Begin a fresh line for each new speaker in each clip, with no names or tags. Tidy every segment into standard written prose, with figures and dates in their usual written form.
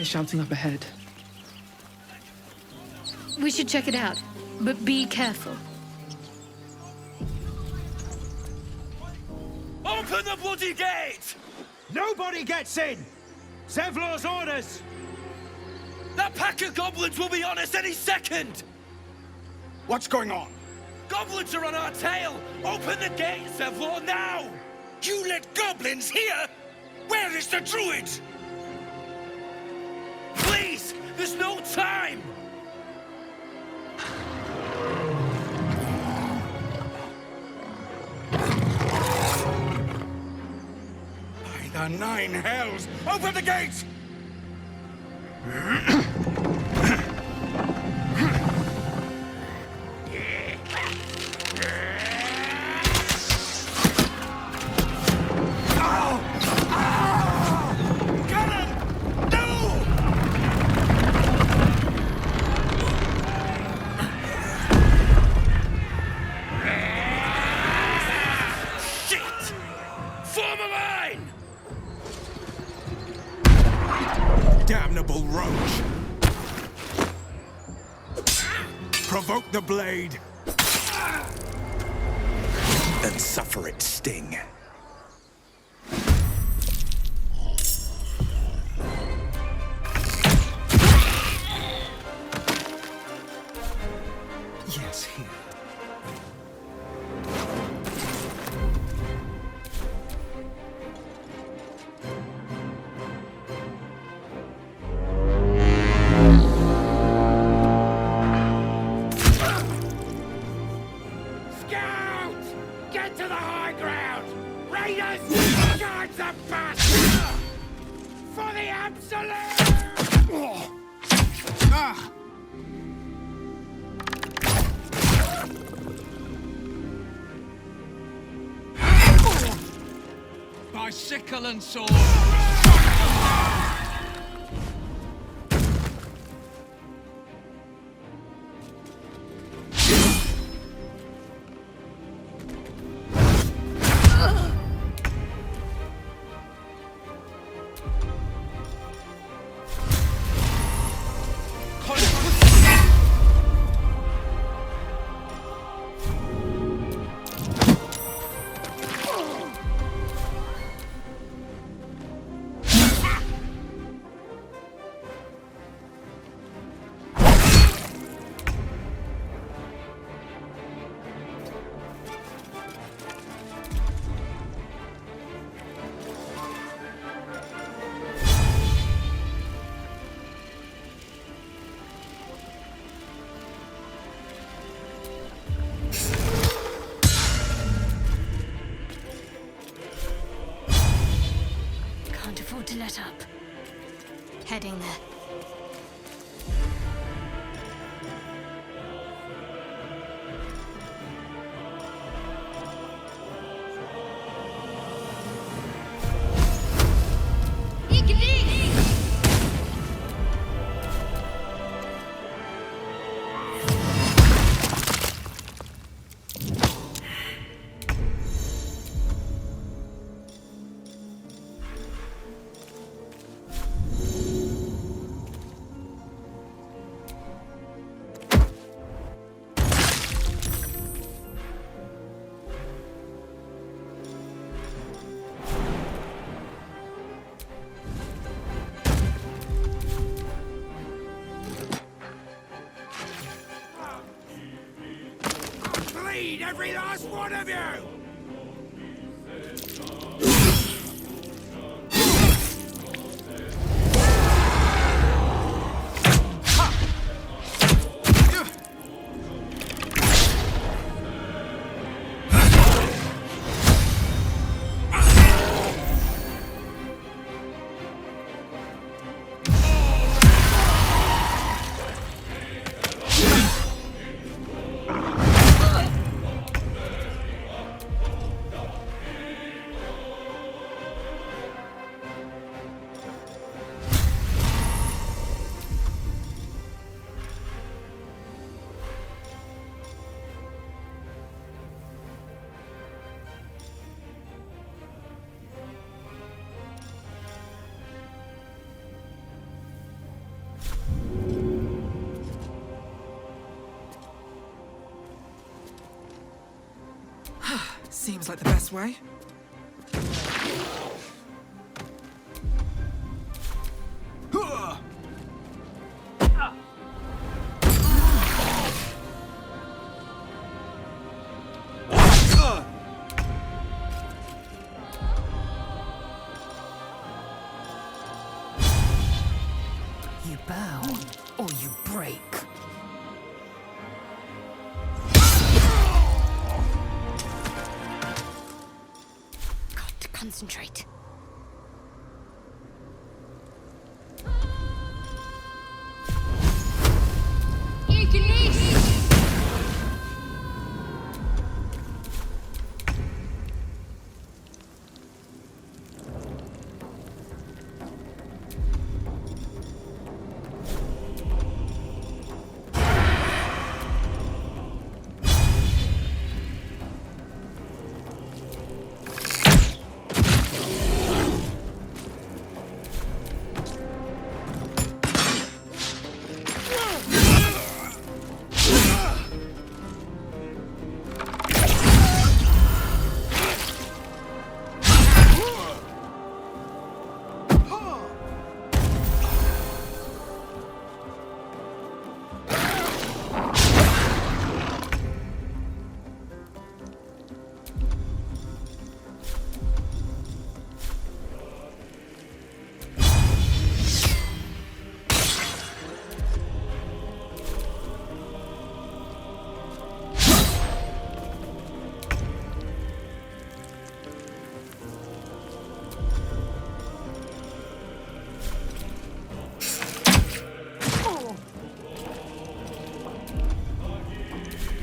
hear shouting up ahead.
We should check it out, but be careful.
Open the bloody gate!
Nobody gets in! Zevlor's orders!
That pack of goblins will be on us any second!
What's going on?
Goblins are on our tail! Open the gate, Zevlor, now!
You let goblins here? Where is the druid?
Please! There's no time!
By the nine hells! Open the gates! Damnable roach! Provoke the blade! And suffer its sting. Yes, here.
By sickle and sword!
To let up. Heading there.
Every last one of you!
Seems like the best way.
You bow, or you break. Got to concentrate.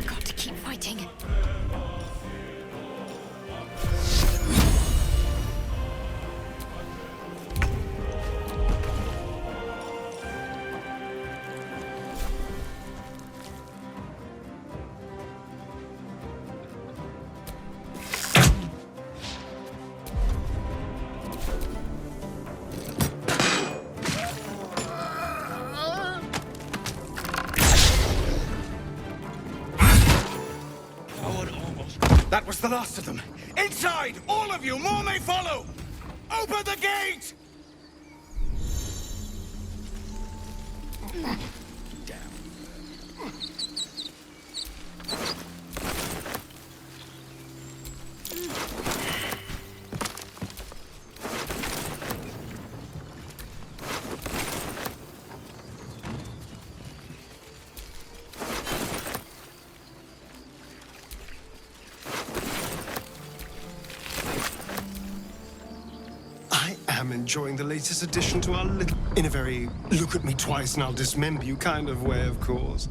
Got to keep fighting.
That was the last of them. Inside! All of you! More may follow! Open the gate!
I'm enjoying the latest addition to our little... In a very look at me twice and I'll dismember you kind of way, of course.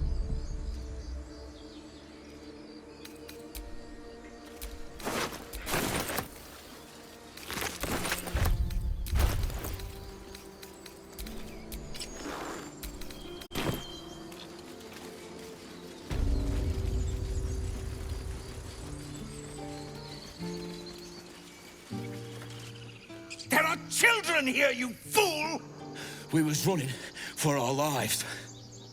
There are children here, you fool!
We was running for our lives.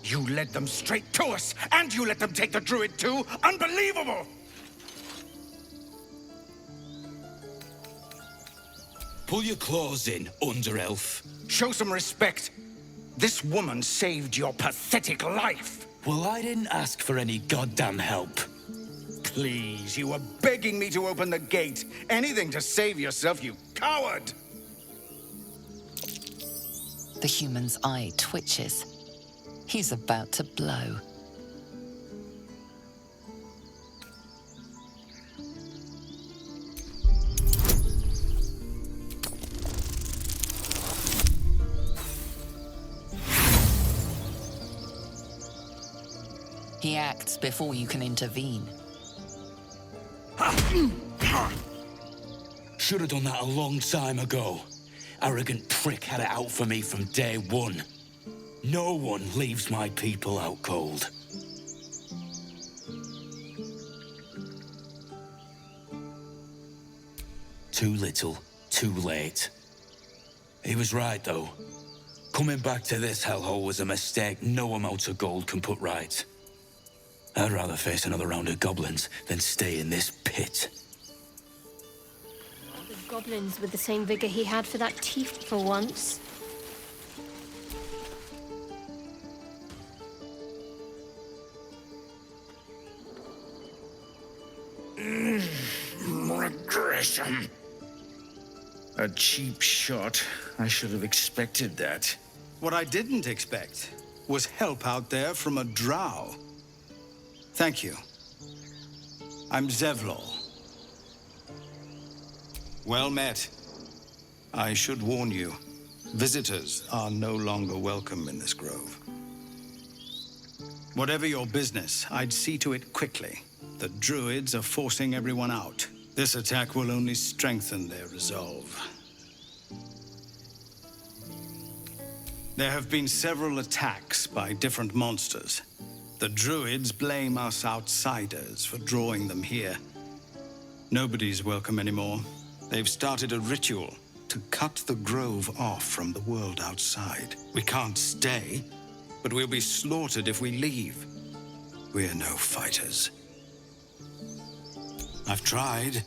You led them straight to us, and you let them take the druid too? Unbelievable!
Pull your claws in, under-elf.
Show some respect. This woman saved your pathetic life.
Well, I didn't ask for any goddamn help.
Please, you were begging me to open the gate. Anything to save yourself, you coward!
The human's eye twitches. He's about to blow. He acts before you can intervene.
Should have done that a long time ago. Arrogant prick had it out for me from day one. No one leaves my people out cold. Too little, too late. He was right, though. Coming back to this hellhole was a mistake no amount of gold can put right. I'd rather face another round of goblins than stay in this pit.
goblins with the same vigor he had for that teeth for once.
Regression. A cheap shot. I should have expected that.
What I didn't expect was help out there from a drow. Thank you. I'm Zevlor. Well met. I should warn you, visitors are no longer welcome in this grove. Whatever your business, I'd see to it quickly. The druids are forcing everyone out. This attack will only strengthen their resolve. There have been several attacks by different monsters. The druids blame us outsiders for drawing them here. Nobody's welcome anymore. They've started a ritual to cut the grove off from the world outside. We can't stay, but we'll be slaughtered if we leave. We're no fighters. I've tried.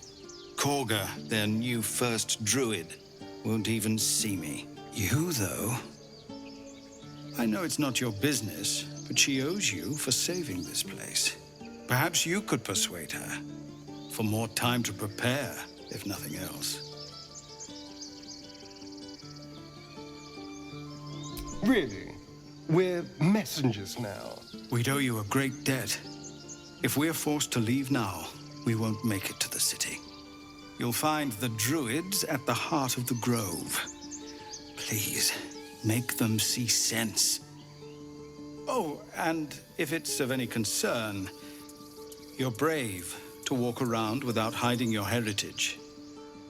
Korga, their new first druid, won't even see me. You, though... I know it's not your business, but she owes you for saving this place. Perhaps you could persuade her. For more time to prepare, if nothing else.
Really? We're messengers now.
We'd owe you a great debt. If we're forced to leave now, we won't make it to the city. You'll find the druids at the heart of the grove. Please, make them see sense. Oh, and if it's of any concern, you're brave to walk around without hiding your heritage.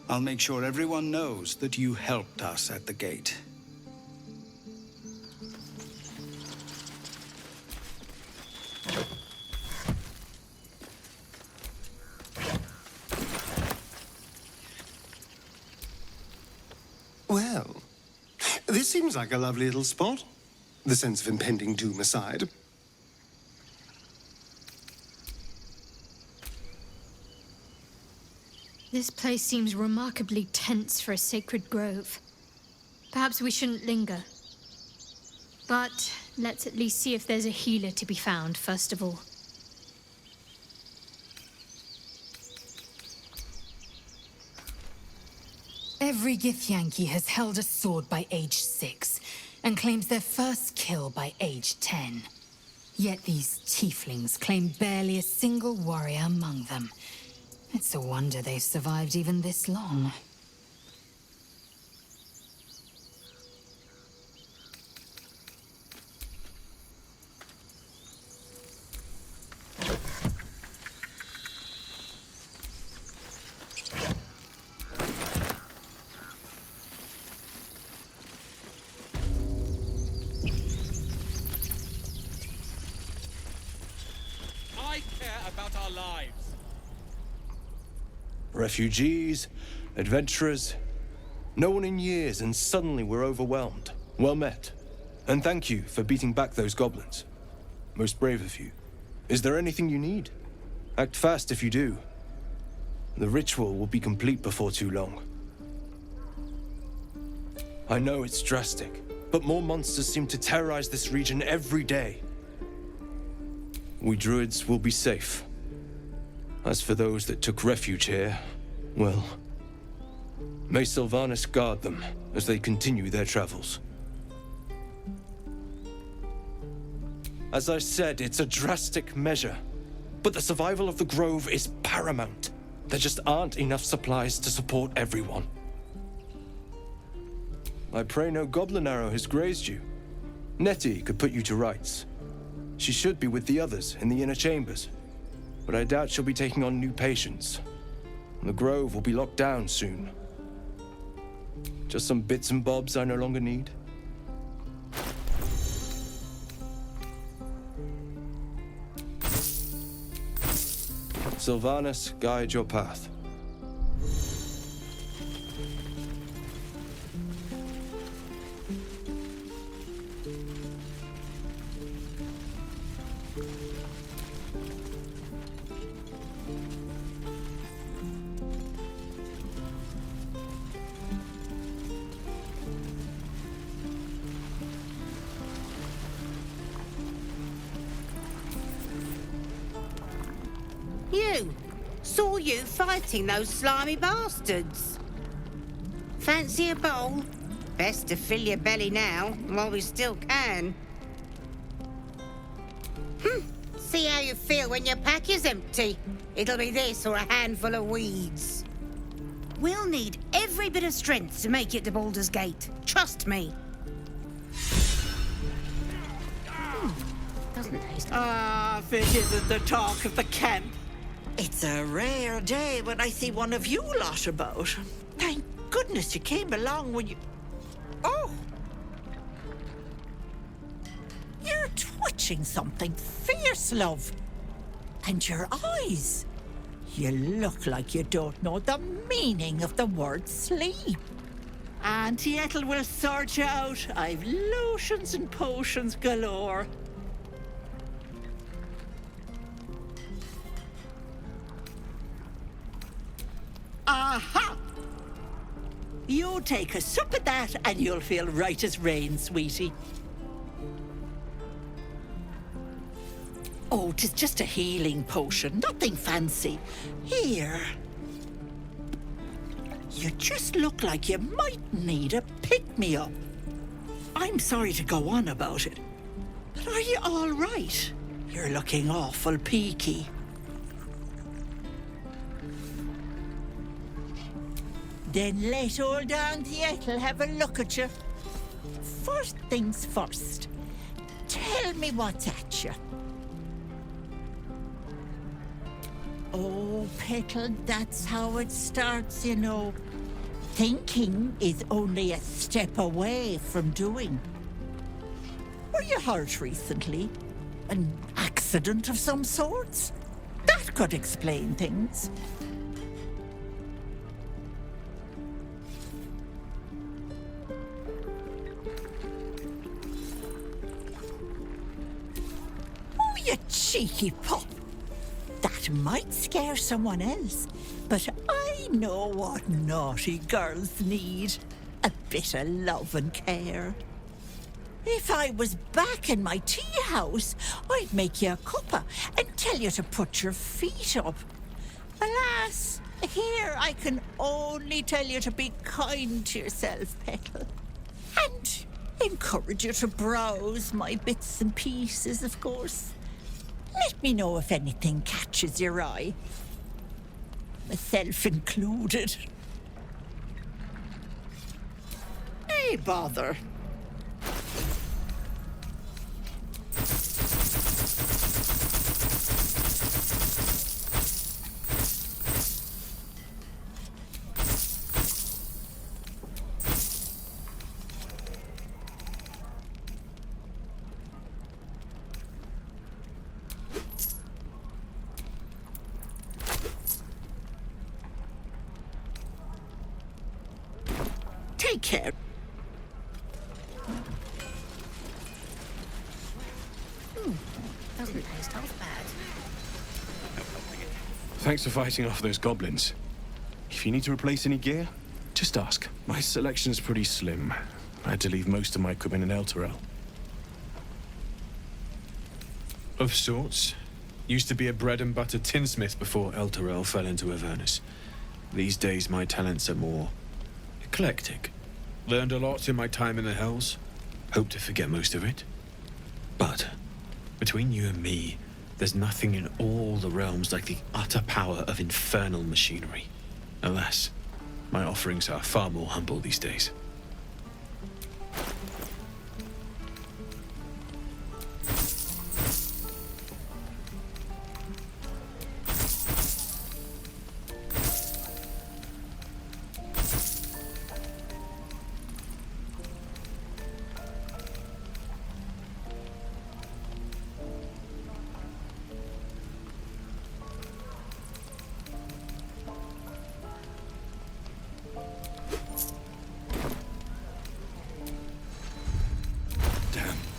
I'll make sure everyone knows that you helped us at the gate.
Well, this seems like a lovely little spot. The sense of impending doom aside.
This place seems remarkably tense for a sacred grove. Perhaps we shouldn't linger. But let's at least see if there's a healer to be found, first of all.
Every Githyanki has held a sword by age 6, and claims their first kill by age 10. Yet these tieflings claim barely a single warrior among them. It's a wonder they've survived even this long.
I care about our lives.
Refugees, adventurers, no one in years, and suddenly we're overwhelmed. Well met. And thank you for beating back those goblins. Most brave of you. Is there anything you need? Act fast if you do. The ritual will be complete before too long. I know it's drastic, but more monsters seem to terrorize this region every day. We druids will be safe. As for those that took refuge here, well, may Sylvanas guard them as they continue their travels. As I said, it's a drastic measure, but the survival of the grove is paramount. There just aren't enough supplies to support everyone. I pray no goblin arrow has grazed you. Nettie could put you to rights. She should be with the others in the inner chambers, but I doubt she'll be taking on new patients. The grove will be locked down soon. Just some bits and bobs I no longer need. Sylvanas, guide your path.
saw you fighting those slimy bastards. Fancy a bowl? Best to fill your belly now, while we still can. See how you feel when your pack is empty. It'll be this or a handful of weeds. We'll need every bit of strength to make it to Baldur's Gate. Trust me. Doesn't taste.
If it isn't the talk of the camp.
It's a rare day when I see one of you lot about. Thank goodness you came along when you... Oh! You're twitching something fierce, love. And your eyes. You look like you don't know the meaning of the word sleep. Auntie Ethel will sort you out. I've lotions and potions galore. Aha! You take a sup of that and you'll feel right as rain, sweetie. Oh, 'tis just a healing potion, nothing fancy. Here. You just look like you might need a pick-me-up. I'm sorry to go on about it, but are you all right? You're looking awful peaky. Then let old Auntie Ethel have a look at you. First things first. Tell me what's at you. Oh, Petal, that's how it starts, you know. Thinking is only a step away from doing. Were you hurt recently? An accident of some sorts? That could explain things. Oh, you cheeky pup. That might scare someone else, but I know what naughty girls need. A bit of love and care. If I was back in my tea house, I'd make you a cuppa and tell you to put your feet up. Alas, here I can only tell you to be kind to yourself, Petal. And encourage you to browse my bits and pieces, of course. Let me know if anything catches your eye. Myself included. Hey, bother. Take care.
Doesn't taste half bad.
Thanks for fighting off those goblins. If you need to replace any gear, just ask. My selection's pretty slim. I had to leave most of my equipment in Elturel.
Of sorts. Used to be a bread and butter tinsmith before Elturel fell into Avernus. These days my talents are more eclectic. Learned a lot in my time in the Hells. Hope to forget most of it. But between you and me, there's nothing in all the realms like the utter power of infernal machinery. Alas, my offerings are far more humble these days.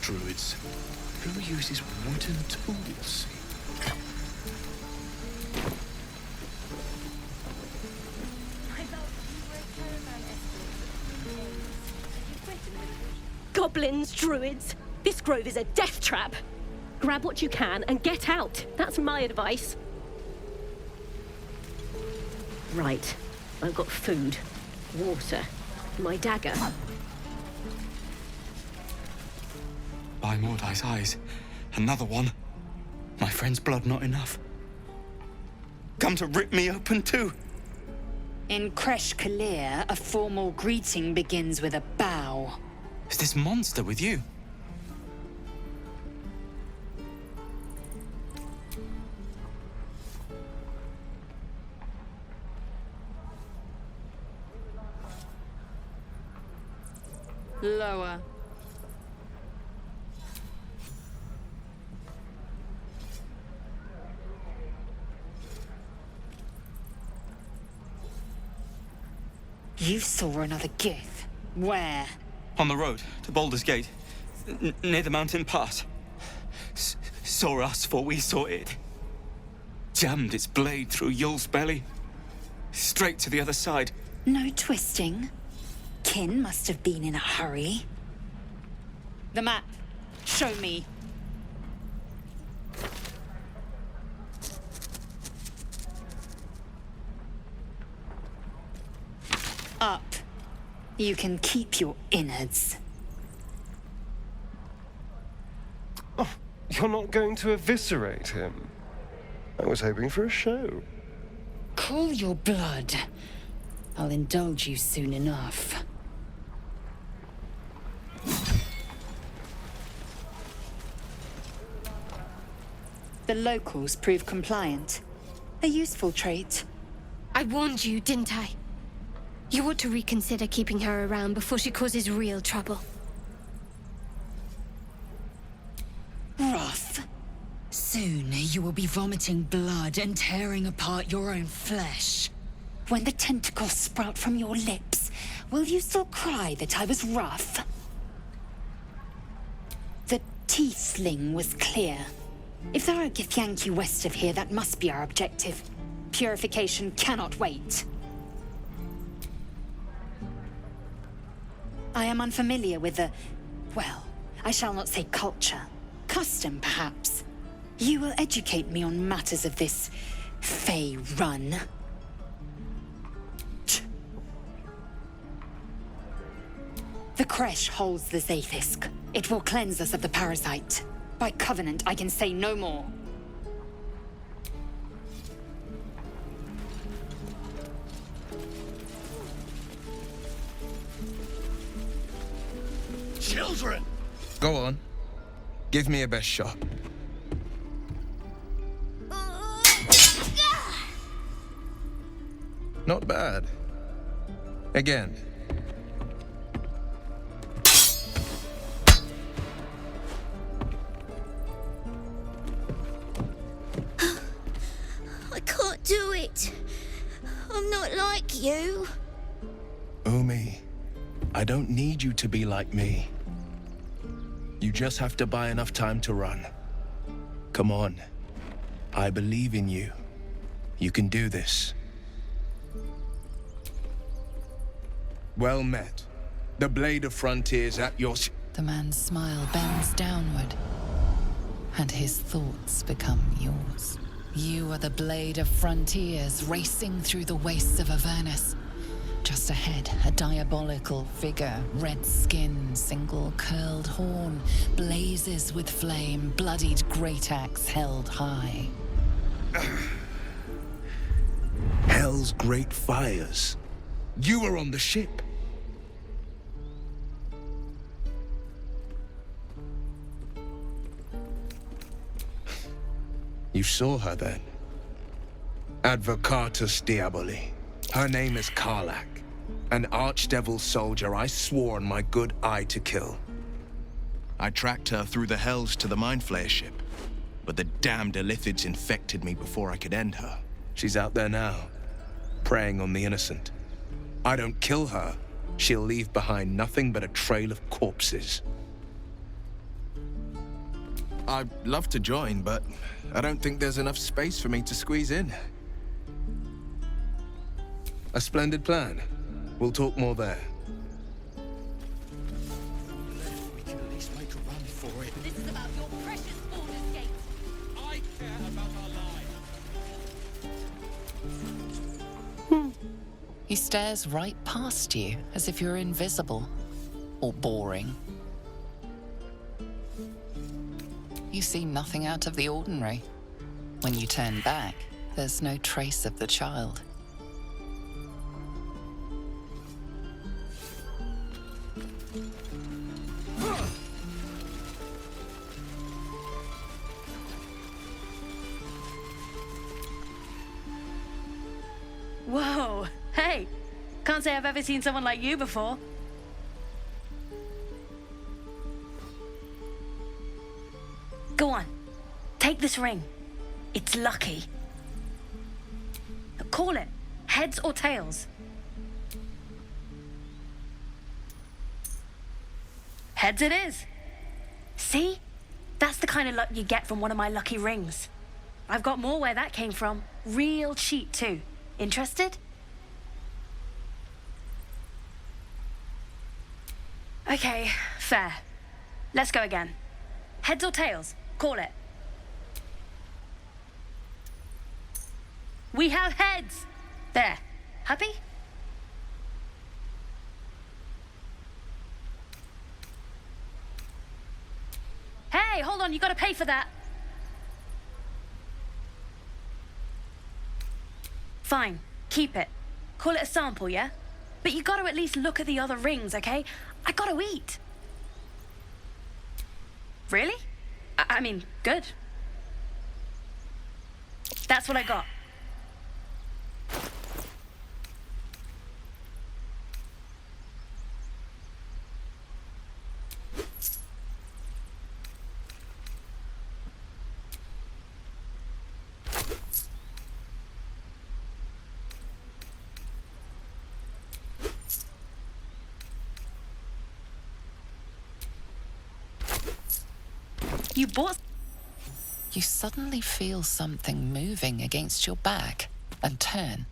Druids. Who uses wooden tools?
Goblins, druids. This grove is a death trap. Grab what you can and get out. That's my advice. Right. I've got food, water, my dagger.
By Mordai's eyes, another one. My friend's blood not enough. Come to rip me open too.
In Kresh Kalir, a formal greeting begins with a bow.
Is this monster with you?
Lower. You saw another Gith. Where?
On the road to Baldur's Gate, near the mountain pass. Saw us before we saw it. Jammed its blade through Yul's belly. Straight to the other side.
No twisting. Kin must have been in a hurry. The map. Show me. Up. You can keep your innards.
Oh, you're not going to eviscerate him? I was hoping for a show.
Cool your blood. I'll indulge you soon enough. The locals prove compliant. A useful trait.
I warned you, didn't I? You ought to reconsider keeping her around before she causes real trouble.
Wrath. Soon you will be vomiting blood and tearing apart your own flesh. When the tentacles sprout from your lips, will you still cry that I was rough? The tiefling was clear. If there are Githyanki west of here, that must be our objective. Purification cannot wait. I am unfamiliar with the... well, I shall not say culture. Custom, perhaps. You will educate me on matters of this... Fey run. The Kresh holds the Zaithisk. It will cleanse us of the parasite. By covenant, I can say no more.
Children! Go on. Give me a best shot. Not bad. Again.
I can't do it. I'm not like you.
Umi, I don't need you to be like me. You just have to buy enough time to run. Come on. I believe in you. You can do this. Well met. The Blade of Frontiers at your...
The man's smile bends downward, and his thoughts become yours. You are the Blade of Frontiers racing through the wastes of Avernus. Just ahead, a diabolical figure, red skin, single curled horn, blazes with flame, bloodied great axe held high.
Hell's great fires. You were on the ship. You saw her then. Advocatus Diaboli. Her name is Karlak, an archdevil soldier I swore on my good eye to kill. I tracked her through the hells to the Mind Flayer ship, but the damned Illithids infected me before I could end her. She's out there now, preying on the innocent. I don't kill her, she'll leave behind nothing but a trail of corpses. I'd love to join, but I don't think there's enough space for me to squeeze in. A splendid plan. We'll talk more there.
We can at least make a run for it.
This is about your precious Baldur's Gate.
I care about our lives.
He stares right past you, as if you're invisible or boring. You see nothing out of the ordinary. When you turn back, there's no trace of the child.
Whoa! Hey! Can't say I've ever seen someone like you before. Go on. Take this ring. It's lucky. Call it. Heads or tails? Heads it is. See? That's the kind of luck you get from one of my lucky rings. I've got more where that came from. Real cheap, too. Interested? Okay, fair. Let's go again. Heads or tails? Call it. We have heads! There. Happy? Hey, hold on, you gotta pay for that. Fine, keep it. Call it a sample, yeah? But you gotta at least look at the other rings, okay? I gotta eat. Really? I mean, good. That's what I got. You bought...
You suddenly feel something moving against your back and turn.